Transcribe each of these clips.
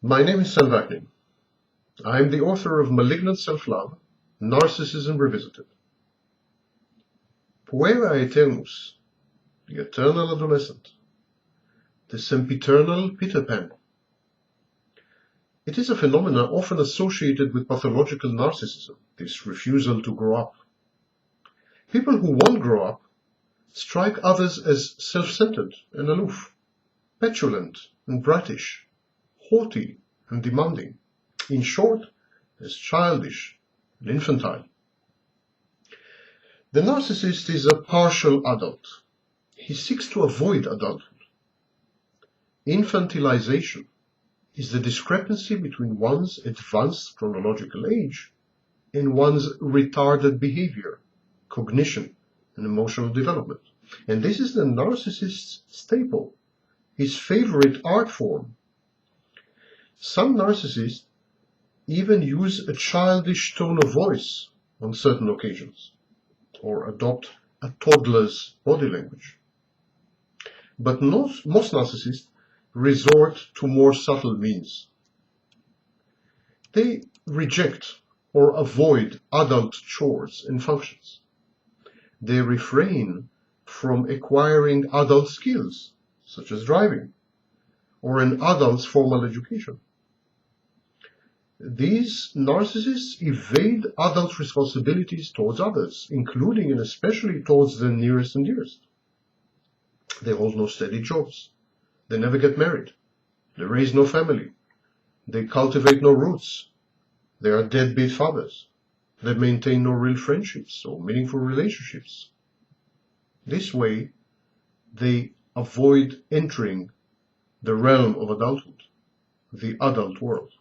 My name is Sam. I am the author of Malignant Self Love, Narcissism Revisited. Puella Eternus, the eternal adolescent, the sempiternal Peter Pan. It is a phenomenon often associated with pathological narcissism, this refusal to grow up. People who won't grow up strike others as self-centered and aloof, petulant and brattish, haughty and demanding, in short, as childish and infantile. The narcissist is a partial adult. He seeks to avoid adulthood. Infantilization is the discrepancy between one's advanced chronological age and one's retarded behavior, cognition, and emotional development. And this is the narcissist's staple, his favorite art form. Some narcissists even use a childish tone of voice on certain occasions, or adopt a toddler's body language. But most narcissists resort to more subtle means. They reject or avoid adult chores and functions. They refrain from acquiring adult skills, such as driving, or an adult's formal education. These narcissists evade adult responsibilities towards others, including and especially towards the nearest and dearest. They hold no steady jobs. They never get married. They raise no family. They cultivate no roots. They are deadbeat fathers. They maintain no real friendships or meaningful relationships. This way, they avoid entering the realm of adulthood, the adult world.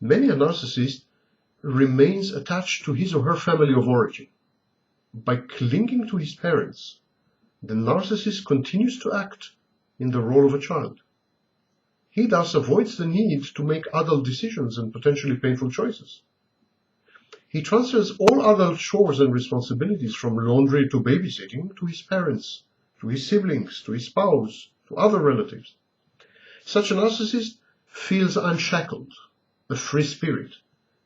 Many a narcissist remains attached to his or her family of origin. By clinging to his parents, the narcissist continues to act in the role of a child. He thus avoids the need to make adult decisions and potentially painful choices. He transfers all adult chores and responsibilities from laundry to babysitting to his parents, to his siblings, to his spouse, to other relatives. Such a narcissist feels unshackled, a free spirit,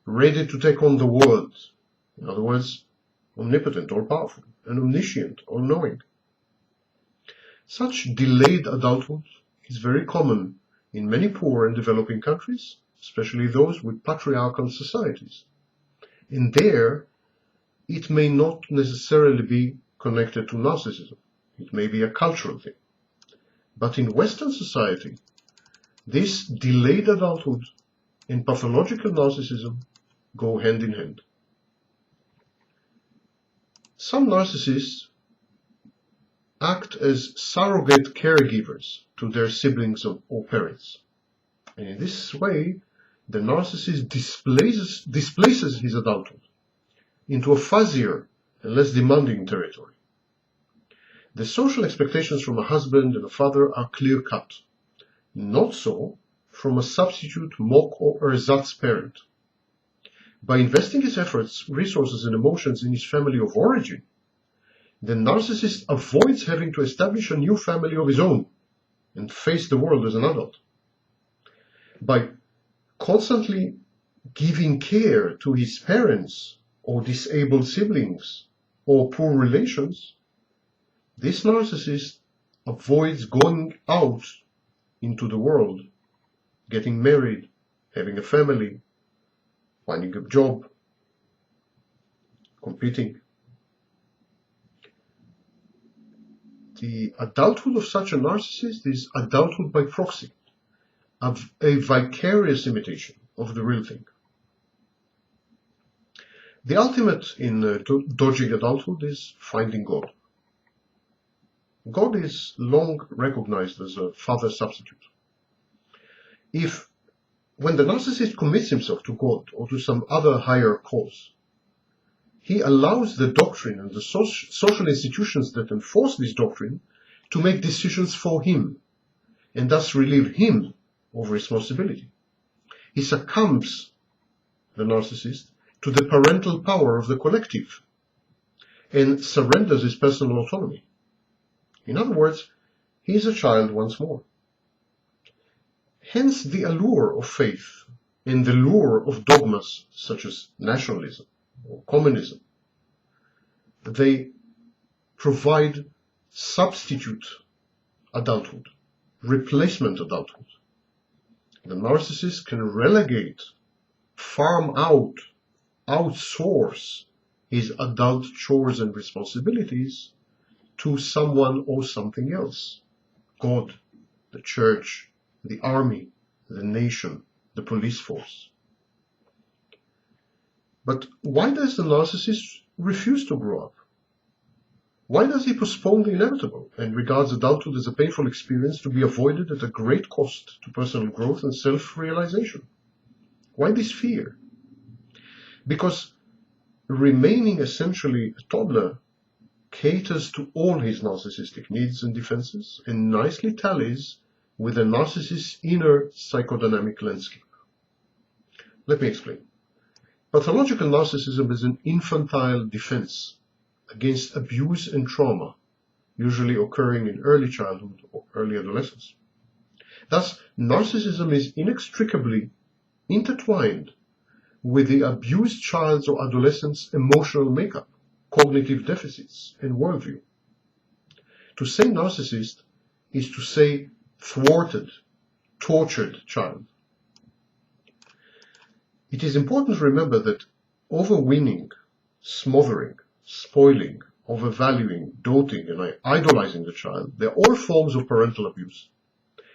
ready to take on the world. In other words, omnipotent or powerful, and omniscient or knowing. Such delayed adulthood is very common in many poor and developing countries, especially those with patriarchal societies. And there, it may not necessarily be connected to narcissism. It may be a cultural thing. But in Western society, this delayed adulthood and pathological narcissism go hand in hand. Some narcissists act as surrogate caregivers to their siblings or parents. And in this way, the narcissist displaces his adulthood into a fuzzier and less demanding territory. The social expectations from a husband and a father are clear-cut. Not so from a substitute, mock, or ersatz parent. By investing his efforts, resources, and emotions in his family of origin, the narcissist avoids having to establish a new family of his own and face the world as an adult. By constantly giving care to his parents or disabled siblings or poor relations, this narcissist avoids going out into the world, getting married, having a family, finding a job, competing. The adulthood of such a narcissist is adulthood by proxy, a vicarious imitation of the real thing. The ultimate in dodging adulthood is finding God. God is long recognized as a father substitute. When the narcissist commits himself to God or to some other higher cause, he allows the doctrine and the social institutions that enforce this doctrine to make decisions for him, and thus relieve him of responsibility. He succumbs, the narcissist, to the parental power of the collective, and surrenders his personal autonomy. In other words, he is a child once more. Hence the allure of faith and the lure of dogmas such as nationalism or communism. They provide substitute adulthood, replacement adulthood. The narcissist can relegate, farm out, outsource his adult chores and responsibilities to someone or something else. God, the church, the army, the nation, the police force. But why does the narcissist refuse to grow up? Why does he postpone the inevitable and regards adulthood as a painful experience to be avoided at a great cost to personal growth and self-realization? Why this fear? Because remaining essentially a toddler caters to all his narcissistic needs and defenses and nicely tallies with a narcissist's inner psychodynamic landscape. Let me explain. Pathological narcissism is an infantile defense against abuse and trauma, usually occurring in early childhood or early adolescence. Thus, narcissism is inextricably intertwined with the abused child's or adolescent's emotional makeup, cognitive deficits, and worldview. To say narcissist is to say thwarted, tortured child. It is important to remember that overweening, smothering, spoiling, overvaluing, doting, and idolizing the child, they're all forms of parental abuse.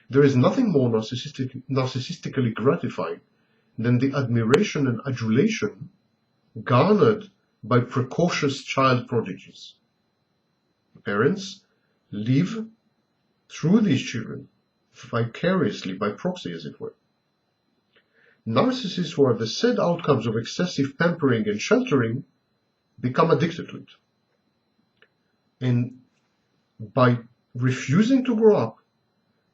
There is nothing more narcissistically gratifying than the admiration and adulation garnered by precocious child prodigies. Parents live through these children, vicariously by proxy, as it were. Narcissists who are the said outcomes of excessive pampering and sheltering become addicted to it. And by refusing to grow up,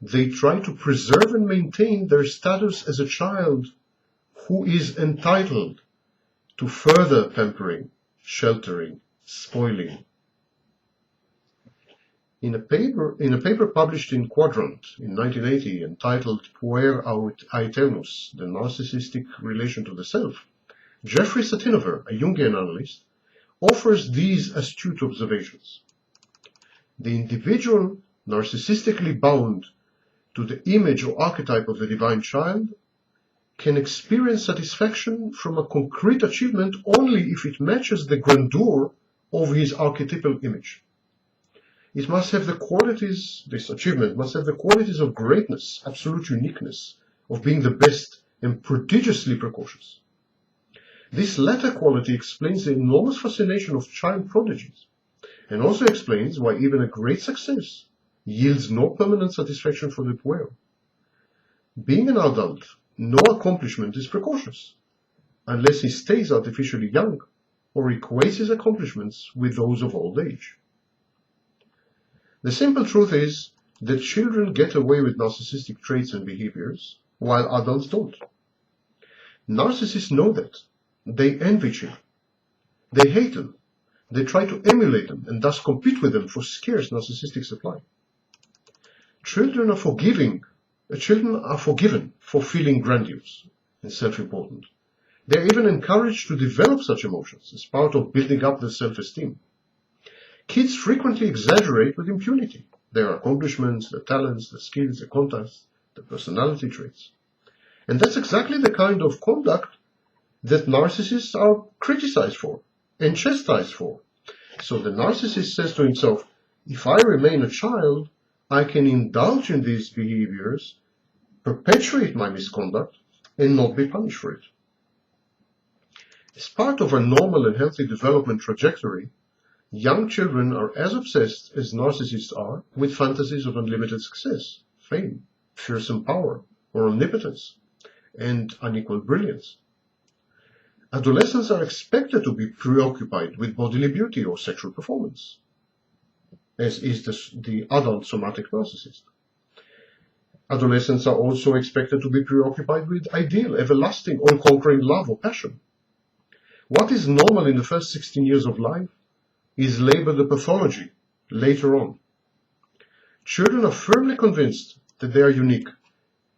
they try to preserve and maintain their status as a child who is entitled to further pampering, sheltering, spoiling. In a paper published in Quadrant in 1980 entitled Puer Aeternus, the Narcissistic Relation to the Self, Jeffrey Satinover, a Jungian analyst, offers these astute observations. The individual narcissistically bound to the image or archetype of the divine child can experience satisfaction from a concrete achievement only if it matches the grandeur of his archetypal image. It must have the qualities, this achievement must have the qualities of greatness, absolute uniqueness, of being the best and prodigiously precocious. This latter quality explains the enormous fascination of child prodigies, and also explains why even a great success yields no permanent satisfaction for the puer. Being an adult, no accomplishment is precocious, unless he stays artificially young or equates his accomplishments with those of old age. The simple truth is that children get away with narcissistic traits and behaviors, while adults don't. Narcissists know that. They envy children. They hate them. They try to emulate them and thus compete with them for scarce narcissistic supply. Children are forgiven for feeling grandiose and self-important. They are even encouraged to develop such emotions as part of building up their self-esteem. Kids frequently exaggerate with impunity their accomplishments, their talents, their skills, their contacts, their personality traits. And that's exactly the kind of conduct that narcissists are criticized for and chastised for. So the narcissist says to himself, if I remain a child, I can indulge in these behaviors, perpetuate my misconduct, and not be punished for it. As part of a normal and healthy development trajectory, young children are as obsessed as narcissists are with fantasies of unlimited success, fame, fearsome power, or omnipotence, and unequaled brilliance. Adolescents are expected to be preoccupied with bodily beauty or sexual performance, as is the adult somatic narcissist. Adolescents are also expected to be preoccupied with ideal, everlasting, all-conquering love or passion. What is normal in the first 16 years of life is labeled a pathology later on. Children are firmly convinced that they are unique,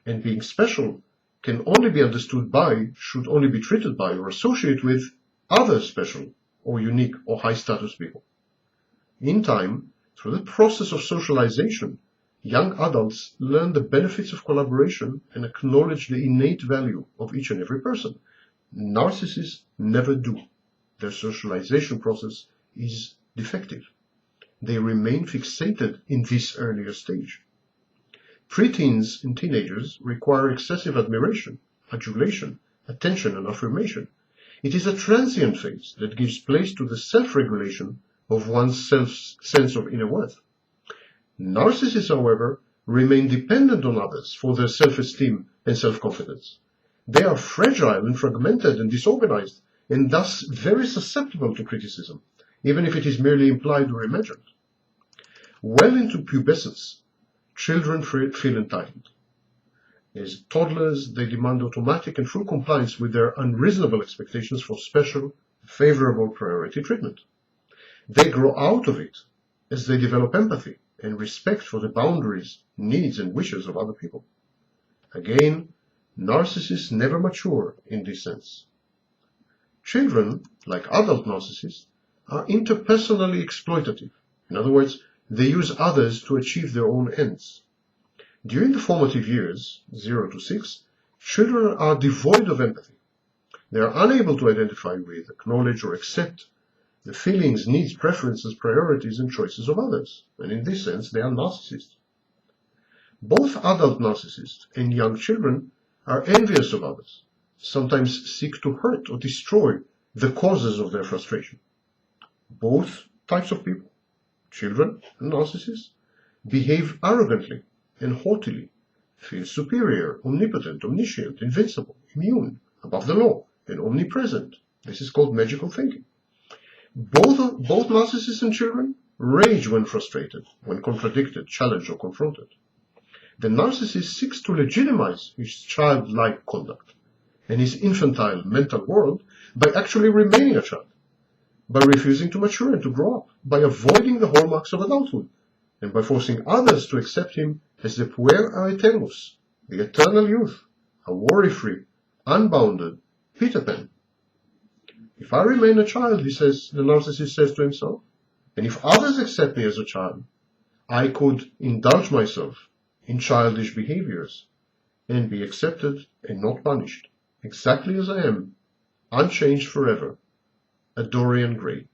And being special can only be understood by, should only be treated by, or associated with other special or unique or high status people. In time, through the process of socialization, young adults learn the benefits of collaboration and acknowledge the innate value of each and every person. Narcissists never do. Their socialization process is defective. They remain fixated in this earlier stage. Preteens and teenagers require excessive admiration, adulation, attention, and affirmation. It is a transient phase that gives place to the self-regulation of one's sense of inner worth. Narcissists, however, remain dependent on others for their self-esteem and self-confidence. They are fragile and fragmented and disorganized, and thus very susceptible to criticism, even if it is merely implied or imagined. Well into pubescence, children feel entitled. As toddlers, they demand automatic and full compliance with their unreasonable expectations for special, favorable priority treatment. They grow out of it as they develop empathy and respect for the boundaries, needs, and wishes of other people. Again, narcissists never mature in this sense. Children, like adult narcissists, are interpersonally exploitative. In other words, they use others to achieve their own ends. During the formative years, 0 to 6, children are devoid of empathy. They are unable to identify with, acknowledge, or accept the feelings, needs, preferences, priorities, and choices of others, and in this sense, they are narcissists. Both adult narcissists and young children are envious of others, sometimes seek to hurt or destroy the causes of their frustration. Both types of people, children and narcissists, behave arrogantly and haughtily, feel superior, omnipotent, omniscient, invincible, immune, above the law, and omnipresent. This is called magical thinking. Both narcissists and children rage when frustrated, when contradicted, challenged, or confronted. The narcissist seeks to legitimize his childlike conduct and his infantile mental world by actually remaining a child, by refusing to mature and to grow up, by avoiding the hallmarks of adulthood, and by forcing others to accept him as the puer aeternos, the eternal youth, a worry-free, unbounded Peter Pan. If I remain a child, the narcissist says to himself, and if others accept me as a child, I could indulge myself in childish behaviors and be accepted and not punished, exactly as I am, unchanged forever, a Dorian Gray.